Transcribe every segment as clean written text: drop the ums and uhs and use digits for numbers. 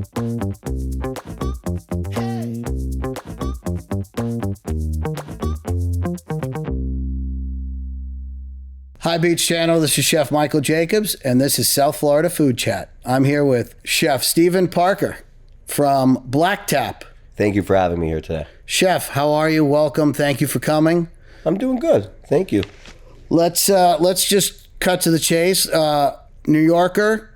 Hi Beach Channel, this is Chef Michael Jacobs, and this is South Florida Food Chat. I'm here with Chef Stephen Parker from Black Tap. Thank you for having me here today. Chef, how are you? Welcome. Thank you for coming. I'm doing good. Thank you. Let's just cut to the chase. New Yorker,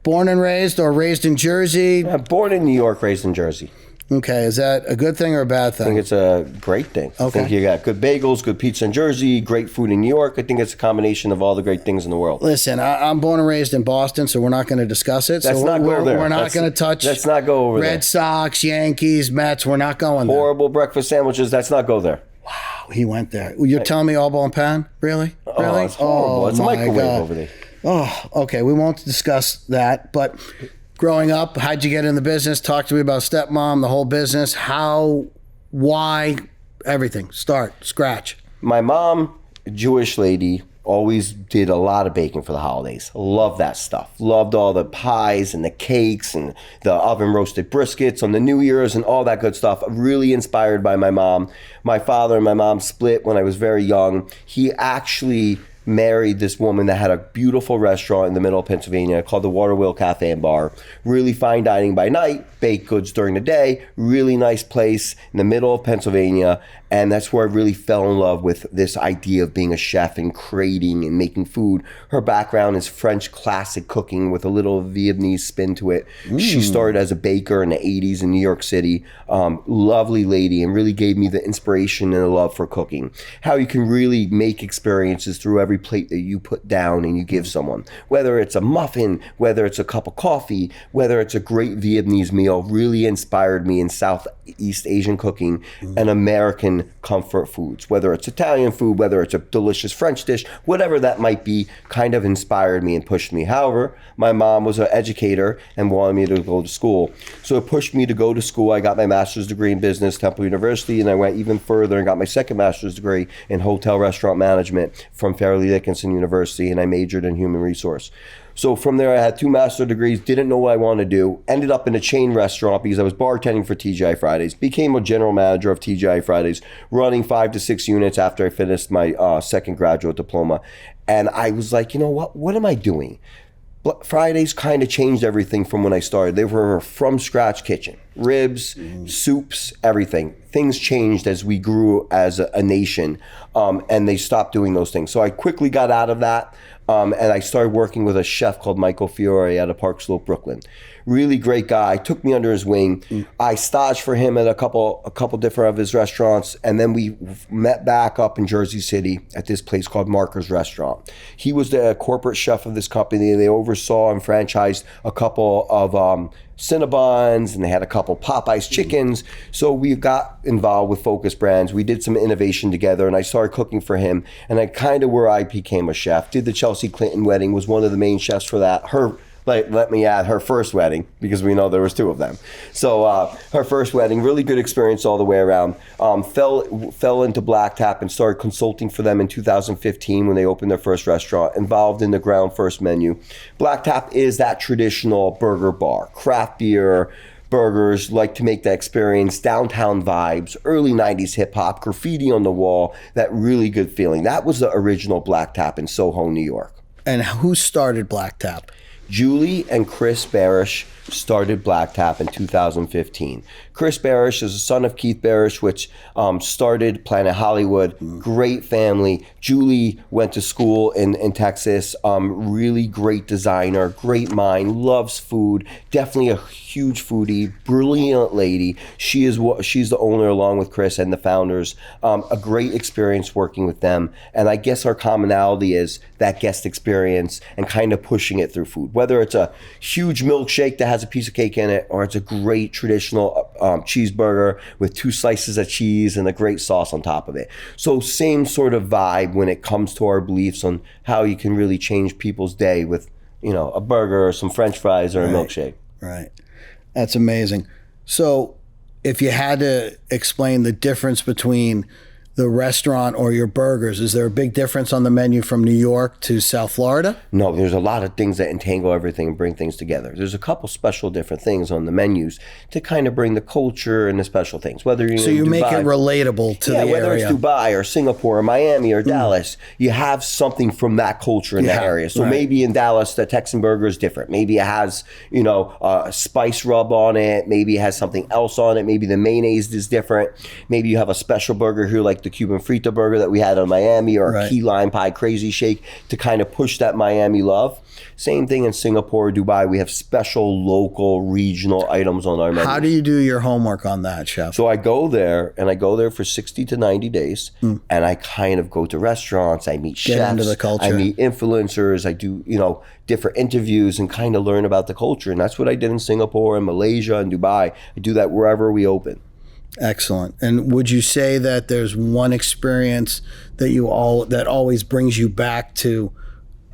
born and raised, or raised in Jersey? Born in New York, raised in Jersey. Okay, is that a good thing or a bad thing? I think it's a great thing. Okay. I think you got good bagels, good pizza in Jersey, great food in New York. I think it's a combination of all the great things in the world. Listen, I'm born and raised in Boston, so we're not going to discuss it. Let's not go there. We're not going to touch. Let's not go over there. Red Sox, Yankees, Mets. We're not going there. Horrible breakfast sandwiches. Let's not go there. Wow, he went there. You're telling me all ball and pan? Really? Oh, Really? it's horrible. It's a microwave over there. Oh, okay. We won't discuss that. But growing up, how'd you get in the business? Talk to me about stepmom, the whole business. How, why, everything. Start, scratch. My mom, Jewish lady, always did a lot of baking for the holidays. Loved that stuff. Loved all the pies and the cakes and the oven roasted briskets on the New Year's and all that good stuff. Really inspired by my mom. My father and my mom split when I was very young. He actually married this woman that had a beautiful restaurant in the middle of Pennsylvania called the Waterwheel Cafe and Bar. Really fine dining by night, baked goods during the day. Really nice place in the middle of Pennsylvania. And that's where I really fell in love with this idea of being a chef and creating and making food. Her background is French classic cooking with a little Vietnamese spin to it. She started as a baker in the 80s in New York City. Lovely lady, and really gave me the inspiration and the love for cooking. How you can really make experiences through every plate that you put down and you give someone. Whether it's a muffin, whether it's a cup of coffee, whether it's a great Vietnamese meal, really inspired me in Southeast Asian cooking and American comfort foods. Whether it's Italian food, whether it's a delicious French dish, whatever that might be, kind of inspired me and pushed me. However, my mom was an educator and wanted me to go to school. So it pushed me to go to school. I got my master's degree in business, Temple University, and I went even further and got my second master's degree in hotel restaurant management from Fairleigh Dickinson University, and I majored in human resource. So from there, I had 2 master's degrees, didn't know what I wanted to do, ended up in a chain restaurant because I was bartending for TGI Fridays, became a general manager of TGI Fridays, running 5 to 6 units after I finished my second graduate diploma. And I was like, you know what am I doing? Fridays kind of changed everything from when I started. They were a from scratch kitchen, ribs, soups, everything. Things changed as we grew as a nation, and they stopped doing those things. So I quickly got out of that, and I started working with a chef called Michael Fiore out of Park Slope, Brooklyn. Really great guy, took me under his wing. I staged for him at a couple different of his restaurants, and then we met back up in Jersey City at this place called Marker's Restaurant. He was the corporate chef of this company. They oversaw and franchised a couple of Cinnabons, and they had a couple Popeyes chickens. So we got involved with Focus Brands. We did some innovation together, and I started cooking for him, and I kind of where I became a chef. Did the Chelsea Clinton wedding, was one of the main chefs for that. Let me add, her first wedding, because we know there was 2 of them. So her first wedding, really good experience all the way around. Fell into Black Tap and started consulting for them in 2015 when they opened their first restaurant, involved in the ground first menu. Black Tap is that traditional burger bar, craft beer, burgers, like to make that experience, downtown vibes, early 90s hip hop, graffiti on the wall, that really good feeling. That was the original Black Tap in Soho, New York. And who started Black Tap? Julie and Chris Barish started Black Tap in 2015. Chris Barish is the son of Keith Barish, which started Planet Hollywood. Great family. Julie went to school in Texas. Really great designer, great mind, loves food. Definitely a huge foodie, brilliant lady. She's the owner along with Chris and the founders. A great experience working with them. And I guess our commonality is that guest experience and kind of pushing it through food. Whether it's a huge milkshake that has a piece of cake in it, or it's a great traditional cheeseburger with 2 slices of cheese and a great sauce on top of it. So same sort of vibe when it comes to our beliefs on how you can really change people's day with, a burger or some French fries or a milkshake. Right. That's amazing. So if you had to explain the difference between the restaurant or your burgers? Is there a big difference on the menu from New York to South Florida? No, there's a lot of things that entangle everything and bring things together. There's a couple special different things on the menus to kind of bring the culture and the special things. Whether you're So you make it relatable to the area. Whether it's Dubai or Singapore or Miami or Dallas, you have something from that culture in that area. So maybe in Dallas, the Texan burger is different. Maybe it has, a spice rub on it. Maybe it has something else on it. Maybe the mayonnaise is different. Maybe you have a special burger here like the Cuban frita burger that we had in Miami, or a key lime pie crazy shake to kind of push that Miami love. Same thing in Singapore, Dubai. We have special local regional items on our menu. How do you do your homework on that, chef? So I go there for 60 to 90 days and I kind of go to restaurants. I meet chefs. Get into the culture. I meet influencers. I do, different interviews and kind of learn about the culture. And that's what I did in Singapore and Malaysia and Dubai. I do that wherever we open. Excellent. And would you say that there's one experience that always brings you back to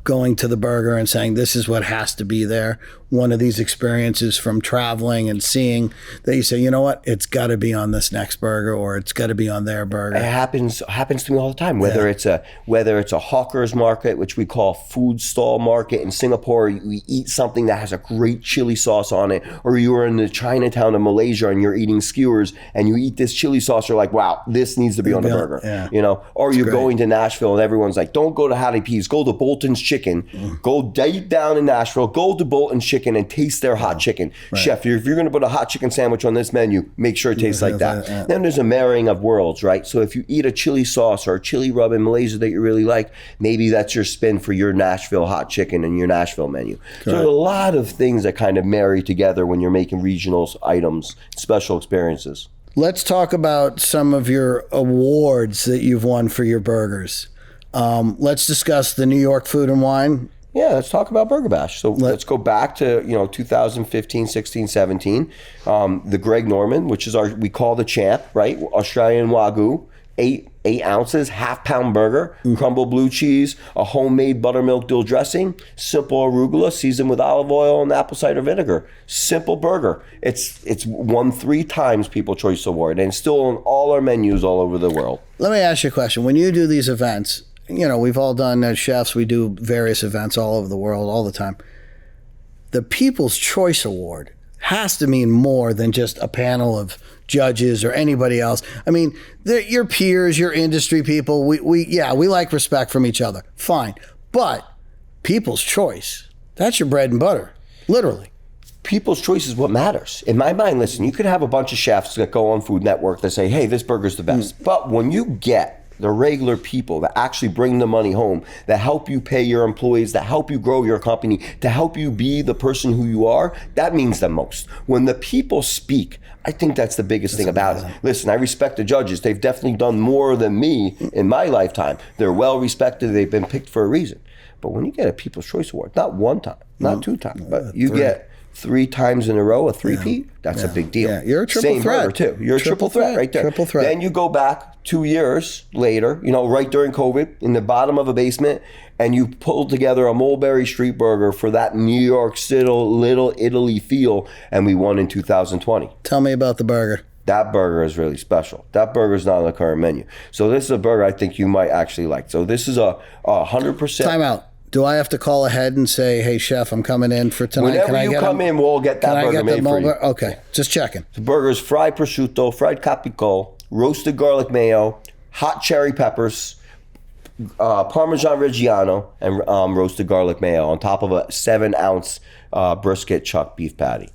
going to the burger and saying, this is what has to be there? One of these experiences from traveling and seeing that you say, you know what, it's got to be on this next burger, or it's got to be on their burger. It happens to me all the time. Whether it's a hawker's market, which we call food stall market in Singapore, you eat something that has a great chili sauce on it, or you are in the Chinatown of Malaysia and you're eating skewers and you eat this chili sauce, you're like, wow, this needs to be on the burger. Or you're going to Nashville and everyone's like, don't go to Hattie P's, go to Bolton's Chicken. Go deep down in Nashville, go to Bolton's Chicken and taste their hot chicken. Chef, if you're going to put a hot chicken sandwich on this menu, make sure it tastes like that. Then there's a marrying of worlds, right? So if you eat a chili sauce or a chili rub in Malaysia that you really like, maybe that's your spin for your Nashville hot chicken and your Nashville menu. So there's a lot of things that kind of marry together when you're making regional items, special experiences. Let's talk about some of your awards that you've won for your burgers. Let's discuss the New York Food and Wine. Yeah, let's talk about Burger Bash. So let's go back to 2015, 16, 17. The Greg Norman, which is we call the champ, right? Australian Wagyu, 8 ounces, half-pound burger, crumbled blue cheese, a homemade buttermilk dill dressing, simple arugula seasoned with olive oil and apple cider vinegar. Simple burger. It's won 3 times People's Choice Award and still on all our menus all over the world. Let me ask you a question. When you do these events, we've all done as chefs, we do various events all over the world all the time. The People's Choice Award has to mean more than just a panel of judges or anybody else. I mean, your peers, your industry people, we like respect from each other. Fine. But People's Choice, that's your bread and butter, literally. People's choice is what matters. In my mind, listen, you could have a bunch of chefs that go on Food Network that say, hey, this burger's the best. But when you get the regular people that actually bring the money home, that help you pay your employees, that help you grow your company, to help you be the person who you are, that means the most. When the people speak, I think that's the biggest thing about it. Listen, I respect the judges. They've definitely done more than me in my lifetime. They're well respected. They've been picked for a reason. But when you get a People's Choice Award, not 1 time, not 2 times, but you get 3 times in a row, a three-peat, that's a big deal. Yeah, you're a triple Same threat. burger too. You're a triple threat right there. Triple threat. Then you go back 2 years later, right during COVID, in the bottom of a basement, and you pulled together a Mulberry Street burger for that New York City, Little Italy feel, and we won in 2020. Tell me about the burger. That burger is really special. That burger is not on the current menu. So this is a burger I think you might actually like. So this is a 100%. Time out. Do I have to call ahead and say, hey, chef, I'm coming in for tonight? Whenever you come in, we'll get that burger made for you. Okay, just checking. The burger is fried prosciutto, fried capicola, roasted garlic mayo, hot cherry peppers, Parmesan Reggiano, and roasted garlic mayo on top of a 7-ounce brisket chuck beef patty.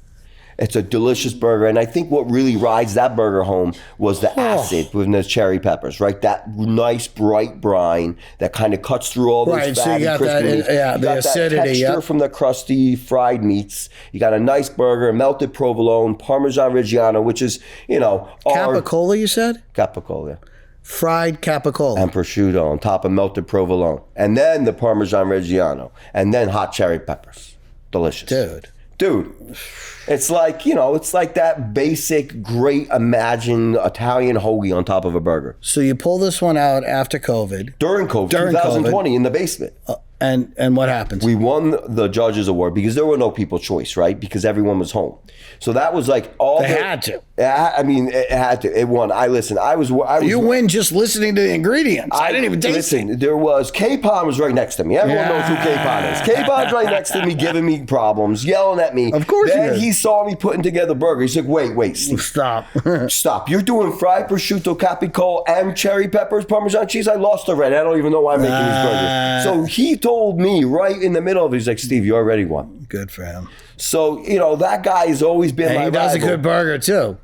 It's a delicious burger, and I think what really rides that burger home was the acid with the cherry peppers, right? That nice bright brine that kind of cuts through all those fatty, so you got crispy meats. the got acidity, that texture from the crusty fried meats. You got a nice burger, melted provolone, Parmesan Reggiano, which is, Capicola, you said? Capicola. Fried capicola. And prosciutto on top of melted provolone. And then the Parmesan Reggiano. And then hot cherry peppers. Delicious. Dude, it's like, it's like that basic, great, imagined Italian hoagie on top of a burger. So you pull this one out after COVID. During COVID, 2020, in the basement. And what happens? We won the judges award because there were no people choice, right? Because everyone was home. So that was like all They had to. I mean, it had to. It won. I was. You win just listening to the ingredients. I didn't even taste it. Listen, there was K-Pon was right next to me. Everyone knows who K-Pon is. K-Pon's right next to me, giving me problems, yelling at me. Of course Then he is. he saw me putting together burgers. He's like, wait, Steve. Stop. Stop. You're doing fried prosciutto, capicola, and cherry peppers, Parmesan cheese. I lost already. I don't even know why I'm making these burgers. So he told me right in the middle of it, he's like, Steve, you already won. Good for him. So, that guy has always been my rival. He does a good burger, too.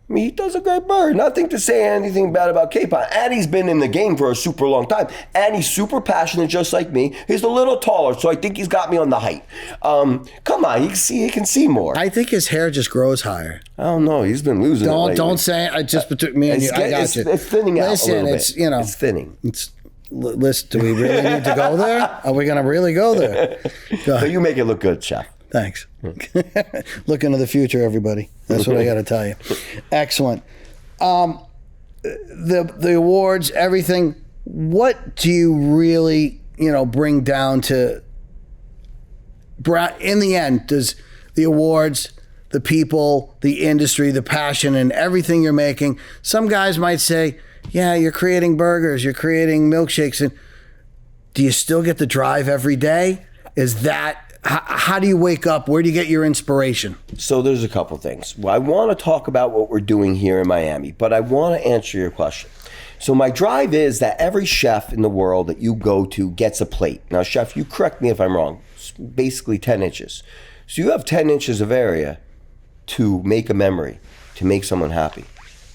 I mean, he does a great burger. Nothing to say anything bad about K-Pon. And he's been in the game for a super long time. And he's super passionate, just like me. He's a little taller, so I think he's got me on the height. Come on, he can see more. I think his hair just grows higher. I don't know. He's been losing it lately. Don't say it. I just between me and you. I got you. It's thinning out a little bit. It's thinning. Listen, do we really need to go there? Are we going to really go there? Go So you make it look good, chef. Thanks. Look into the future, everybody. That's what I got to tell you. Excellent. The awards, everything. What do you really, bring down to? In the end, does the awards, the people, the industry, the passion, and everything you're making? Some guys might say, "Yeah, you're creating burgers, you're creating milkshakes, and do you still get the drive every day? Is that?" How do you wake up? Where do you get your inspiration? So there's a couple things. Well, I want to talk about what we're doing here in Miami, but I want to answer your question. So my drive is that every chef in the world that you go to gets a plate. Now, chef, you correct me if I'm wrong. It's basically 10 inches. So you have 10 inches of area to make a memory, to make someone happy.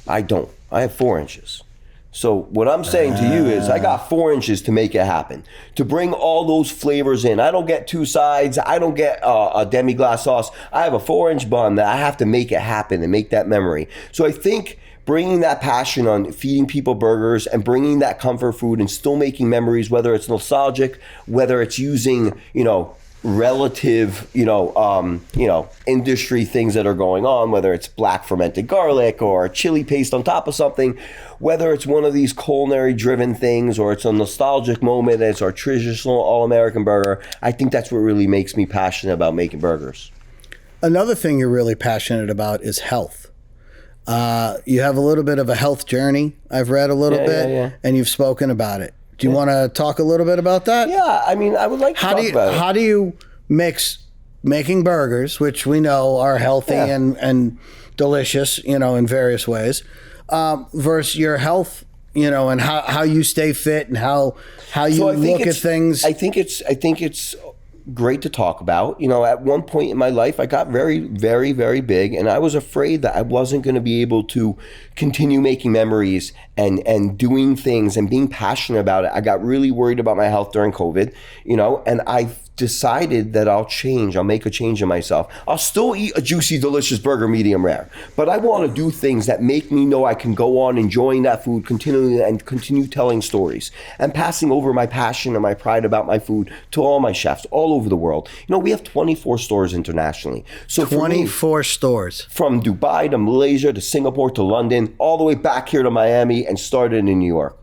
I don't. I have 4 inches. So what I'm saying to you is I got 4 inches to make it happen, to bring all those flavors in. I don't get 2 sides. I don't get a demi-glace sauce. I have a 4-inch bun that I have to make it happen and make that memory. So I think bringing that passion on feeding people burgers and bringing that comfort food and still making memories, whether it's nostalgic, whether it's using, relative, industry things that are going on, whether it's black fermented garlic or chili paste on top of something, whether it's one of these culinary driven things or it's a nostalgic moment, it's our traditional all-American burger. I think that's what really makes me passionate about making burgers. Another thing you're really passionate about is health. You have a little bit of a health journey. I've read a little bit, and you've spoken about it. Do you want to talk a little bit about that? Yeah, I mean, I would like to talk about it. How do you mix making burgers, which we know are healthy and delicious, in various ways, versus your health, and how you stay fit and how you look at things? I think it's great to talk about. At one point in my life, I got very, very, very big, and I was afraid that I wasn't going to be able to continue making memories and doing things and being passionate about it. I got really worried about my health during COVID, and I've decided that I'll make a change in myself. I'll still eat a juicy, delicious burger, medium rare, but I want to do things that make me know I can go on enjoying that food, continue telling stories and passing over my passion and my pride about my food to all my chefs all over the world. We have 24 stores internationally. So 24 stores. From Dubai to Malaysia to Singapore to London, all the way back here to Miami and started in New York.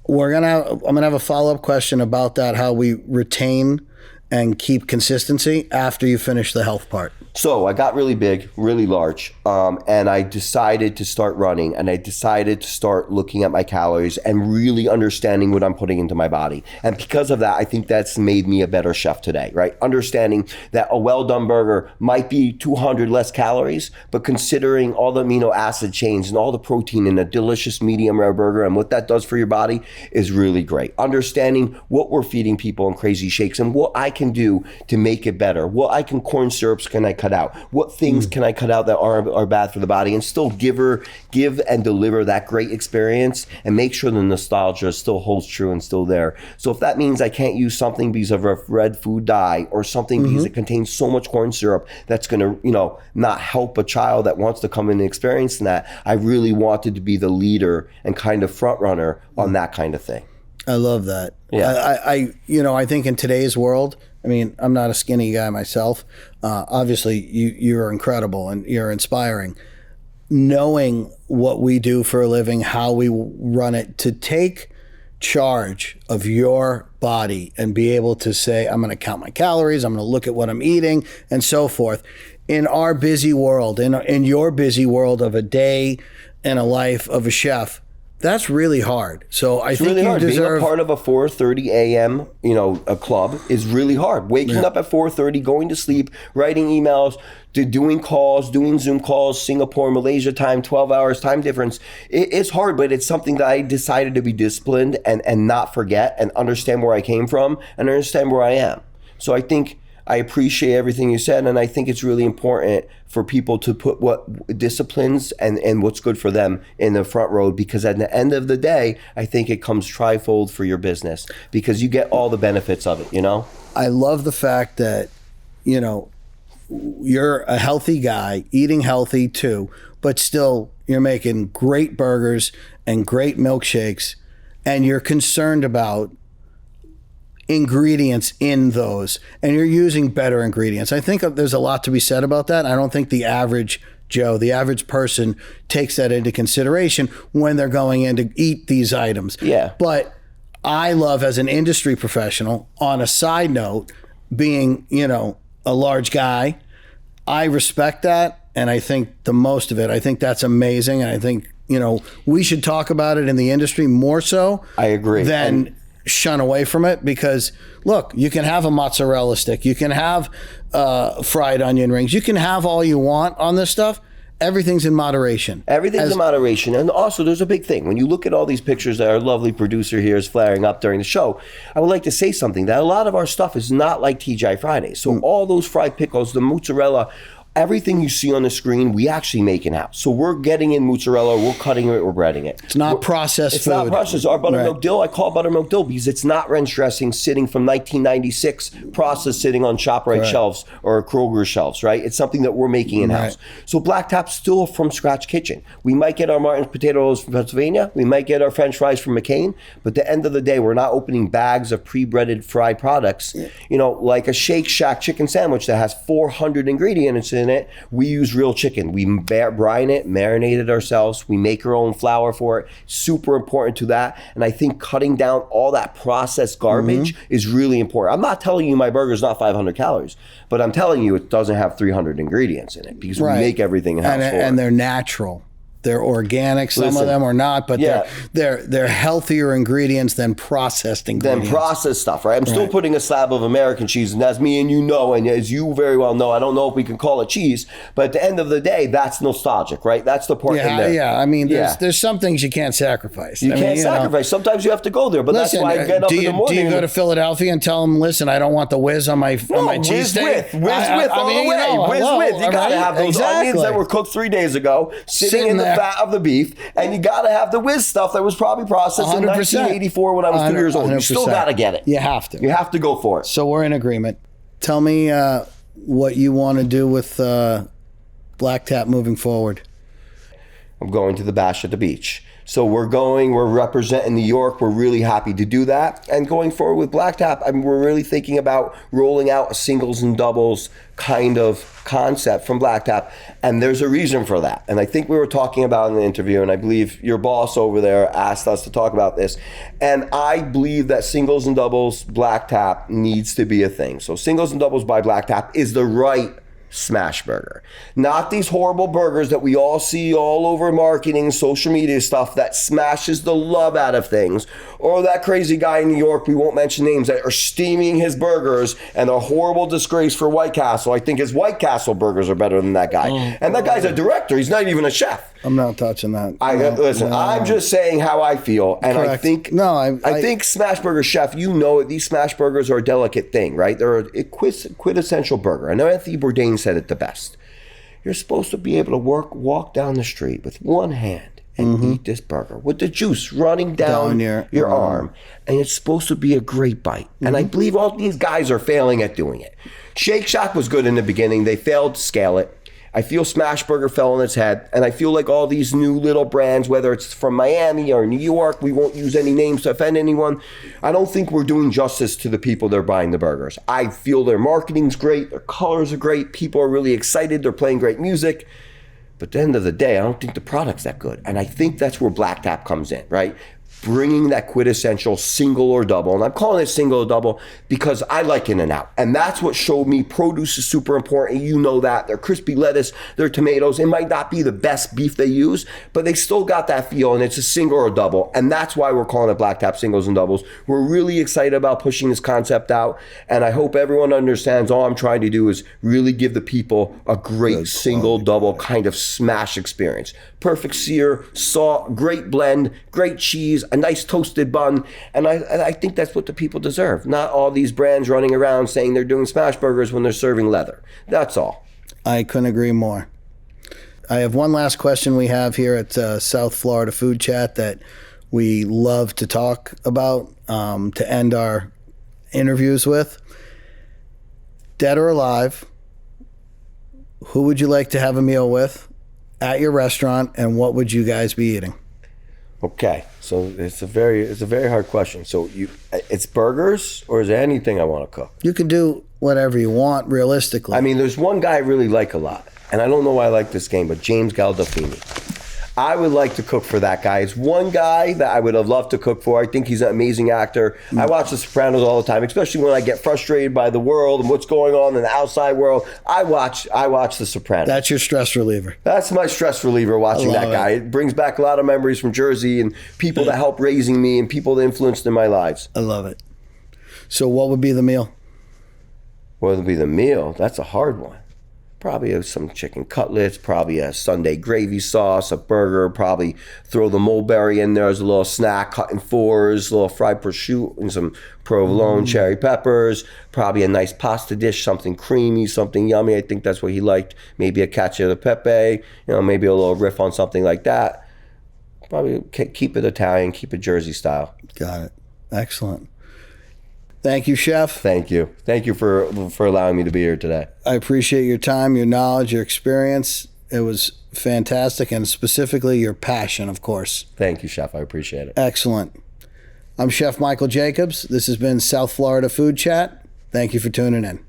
I'm gonna have a follow-up question about that, how we retain and keep consistency after you finish the health part. So I got really big, really large, and I decided to start running, and I decided to start looking at my calories and really understanding what I'm putting into my body. And because of that, I think that's made me a better chef today, right? Understanding that a well-done burger might be 200 less calories, but considering all the amino acid chains and all the protein in a delicious medium rare burger and what that does for your body is really great. Understanding what we're feeding people in crazy shakes and what I can do to make it better. Corn syrups can I cut out? What things can I cut out that are bad for the body and still give and deliver that great experience and make sure the nostalgia still holds true and still there. So if that means I can't use something because of a red food dye or something because it contains so much corn syrup that's going to, not help a child that wants to come in and experience that, I really wanted to be the leader and kind of front runner on that kind of thing. I love that. Yeah. I think in today's world, I'm not a skinny guy myself. Obviously, you're incredible and you're inspiring. Knowing what we do for a living, how we run it, to take charge of your body and be able to say, I'm going to count my calories, I'm going to look at what I'm eating, and so forth. In our busy world, in your busy world of a day and a life of a chef, that's really hard. So I think really you hard. deserve... Being a part of a 4:30 a.m., a club is really hard. Waking up at 4:30, going to sleep, writing emails, doing calls, doing Zoom calls, Singapore, Malaysia time, 12 hours time difference. It's hard, but it's something that I decided to be disciplined and not forget and understand where I came from and understand where I am. So I think I appreciate everything you said, and I think it's really important for people to put what disciplines and what's good for them in the front row, because at the end of the day, I think it comes trifold for your business because you get all the benefits of it, I love the fact that, you're a healthy guy, eating healthy too, but still you're making great burgers and great milkshakes, and you're concerned about ingredients in those, and you're using better ingredients. I think there's a lot to be said about that. I don't think the average Joe, the average person, takes that into consideration when they're going in to eat these items. Yeah. But I love, as an industry professional, on a side note, being, a large guy, I respect that, and I think the most of it. I think that's amazing, and I think, we should talk about it in the industry more so. I agree. Than shun away from it, because look, you can have a mozzarella stick, you can have fried onion rings, you can have all you want on this stuff. Everything's in moderation. Everything's in moderation. And also, there's a big thing. When you look at all these pictures that our lovely producer here is flaring up during the show, I would like to say something, that a lot of our stuff is not like TGI Fridays. So all those fried pickles, the mozzarella, everything you see on the screen, we actually make in-house. So we're getting in mozzarella, we're cutting it, we're breading it. It's not processed food. It's not processed. Our buttermilk dill, I call buttermilk dill because it's not ranch dressing sitting from 1996, processed sitting on ShopRite shelves or Kroger shelves, right? It's something that we're making in-house. So Black Tap's still from scratch kitchen. We might get our Martin's potatoes from Pennsylvania, we might get our French fries from McCain, but at the end of the day, we're not opening bags of pre-breaded fried products. Like a Shake Shack chicken sandwich that has 400 ingredients in it. We use real chicken. We brine it, marinate it ourselves. We make our own flour for it. Super important to that. And I think cutting down all that processed garbage is really important. I'm not telling you my burger's not 500 calories, but I'm telling you it doesn't have 300 ingredients in it because we make everything in-house and they're natural. They're organic. Some of them are not, but they're healthier ingredients than processed ingredients. Than processed stuff, right? I'm still putting a slab of American cheese, and as me and and as you very well know, I don't know if we can call it cheese, but at the end of the day, that's nostalgic, right? That's the part in there. Yeah, I mean, there's some things you can't sacrifice. You can't sacrifice. Sometimes you have to go there, but that's why I get up in the morning. Do you go to Philadelphia and tell them, listen, I don't want the whiz on my cheesesteak? Whiz all the way. Whiz with. You got to have those onions that were cooked 3 days ago, sitting in the fat of the beef. And you got to have the whiz stuff that was probably processed 100%. In 1984 when I was 2 years old. 100%. You still got to get it. You have to. You have to go for it. So we're in agreement. Tell me what you want to do with Black Tap moving forward. I'm going to the Bash at the Beach. So we're representing New York. We're really happy to do that. And going forward with Black Tap, we're really thinking about rolling out a singles and doubles kind of concept from Black Tap. And there's a reason for that. And I think we were talking about in the interview, and I believe your boss over there asked us to talk about this. And I believe that singles and doubles Black Tap needs to be a thing. So singles and doubles by Black Tap is the right smash burger. Not these horrible burgers that we all see all over marketing, social media stuff that smashes the love out of things. Or that crazy guy in New York, we won't mention names, that are steaming his burgers and a horrible disgrace for White Castle. I think his White Castle burgers are better than that guy. And that guy's a director. He's not even a chef. I'm not touching that. I'm just saying how I feel. And correct. I think Smash Burger Chef, these smash burgers are a delicate thing, right? They're a quintessential burger. I know Anthony Bourdain said it the best. You're supposed to be able to walk down the street with one hand and eat this burger with the juice running down your arm. And it's supposed to be a great bite. And I believe all these guys are failing at doing it. Shake Shack was good in the beginning. They failed to scale it. I feel Smashburger fell on its head, and I feel like all these new little brands, whether it's from Miami or New York, we won't use any names to offend anyone. I don't think we're doing justice to the people that are buying the burgers. I feel their marketing's great, their colors are great, people are really excited, they're playing great music. But at the end of the day, I don't think the product's that good. And I think that's where Black Tap comes in, right? bringing that quintessential single or double. And I'm calling it single or double because I like In-N-Out. And that's what showed me produce is super important. You know that. Their crispy lettuce, their tomatoes, it might not be the best beef they use, but they still got that feel, and it's a single or double. And that's why we're calling it Black Tap Singles and Doubles. We're really excited about pushing this concept out, and I hope everyone understands all I'm trying to do is really give the people a great single, double kind of smash experience. Perfect sear, salt, great blend, great cheese, a nice toasted bun, and I think that's what the people deserve. Not all these brands running around saying they're doing smash burgers when they're serving leather. That's all. I couldn't agree more. I have one last question we have here at South Florida Food Chat that we love to talk about to end our interviews with. Dead or alive, who would you like to have a meal with at your restaurant, and what would you guys be eating? Okay, so it's a very hard question. So it's burgers, or is there anything I want to cook? You can do whatever you want, realistically. I mean, there's one guy I really like a lot, and I don't know why I like this game, but James Gandolfini. I would like to cook for that guy. It's one guy that I would have loved to cook for. I think he's an amazing actor. I watch The Sopranos all the time, especially when I get frustrated by the world and what's going on in the outside world. I watch The Sopranos. That's your stress reliever. That's my stress reliever, watching that guy. It brings back a lot of memories from Jersey and people that helped raising me and people that influenced in my lives. I love it. So what would be the meal? What would be the meal? That's a hard one. Probably some chicken cutlets, probably a Sunday gravy sauce, a burger, probably throw the mulberry in there as a little snack, cut in fours, a little fried prosciutto and some provolone cherry peppers, probably a nice pasta dish, something creamy, something yummy. I think that's what he liked. Maybe a cacio e pepe, maybe a little riff on something like that. Probably keep it Italian, keep it Jersey style. Got it. Excellent. Thank you, Chef. Thank you. Thank you for allowing me to be here today. I appreciate your time, your knowledge, your experience. It was fantastic, and specifically your passion, of course. Thank you, Chef. I appreciate it. Excellent. I'm Chef Michael Jacobs. This has been South Florida Food Chat. Thank you for tuning in.